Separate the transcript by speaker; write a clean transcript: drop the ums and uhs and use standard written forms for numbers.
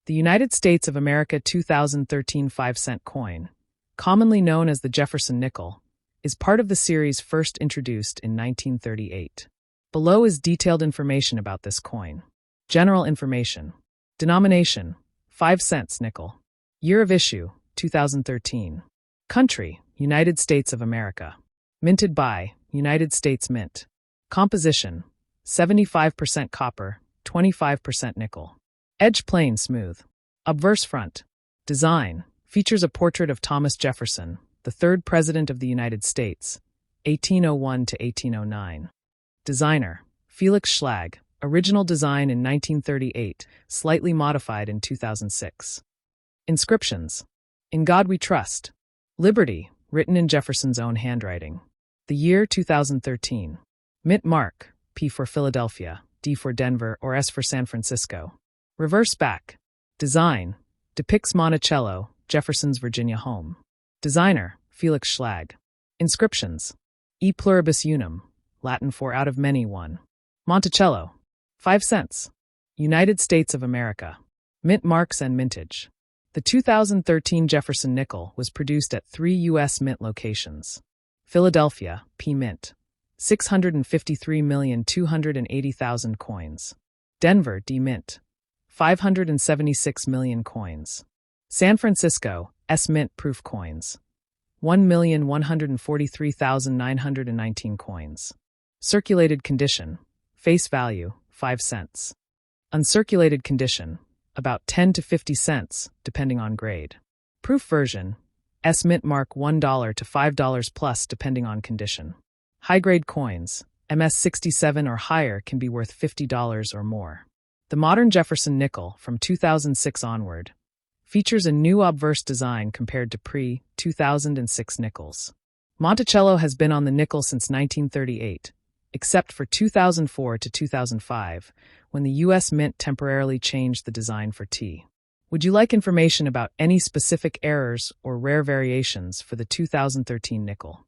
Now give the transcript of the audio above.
Speaker 1: The United States of America 2013 5-cent coin, commonly known as the Jefferson nickel, is part of the series first introduced in 1938. Below is detailed information about this coin. General information. Denomination: 5 cents nickel. Year of issue: 2013. Country: United States of America. Minted by United States Mint. Composition: 75% copper, 25% nickel. Edge plain smooth. Obverse front. Design: features a portrait of Thomas Jefferson, the third President of the United States, 1801 to 1809. Designer: Felix Schlag. Original design in 1938, slightly modified in 2006. Inscriptions: In God We Trust. Liberty, written in Jefferson's own handwriting. The year 2013. Mint mark: P for Philadelphia, D for Denver, or S for San Francisco. Reverse back. Design: depicts Monticello, Jefferson's Virginia home. Designer: Felix Schlag. Inscriptions: E pluribus unum, Latin for out of many one. Monticello. 5 cents. United States of America. Mint marks and mintage. The 2013 Jefferson nickel was produced at 3 U.S. Mint locations. Philadelphia, P Mint. 653,280,000 coins. Denver, D Mint. 576 million coins. San Francisco, S Mint proof coins. 1,143,919 coins. Circulated condition: face value, 5 cents. Uncirculated condition: about 10 to 50 cents, depending on grade. Proof version: S Mint mark $1 to $5 plus, depending on condition. High-grade coins, MS 67 or higher, can be worth $50 or more. The modern Jefferson nickel, from 2006 onward, features a new obverse design compared to pre-2006 nickels. Monticello has been on the nickel since 1938, except for 2004 to 2005, when the U.S. Mint temporarily changed the design for T. Would you like information about any specific errors or rare variations for the 2013 nickel?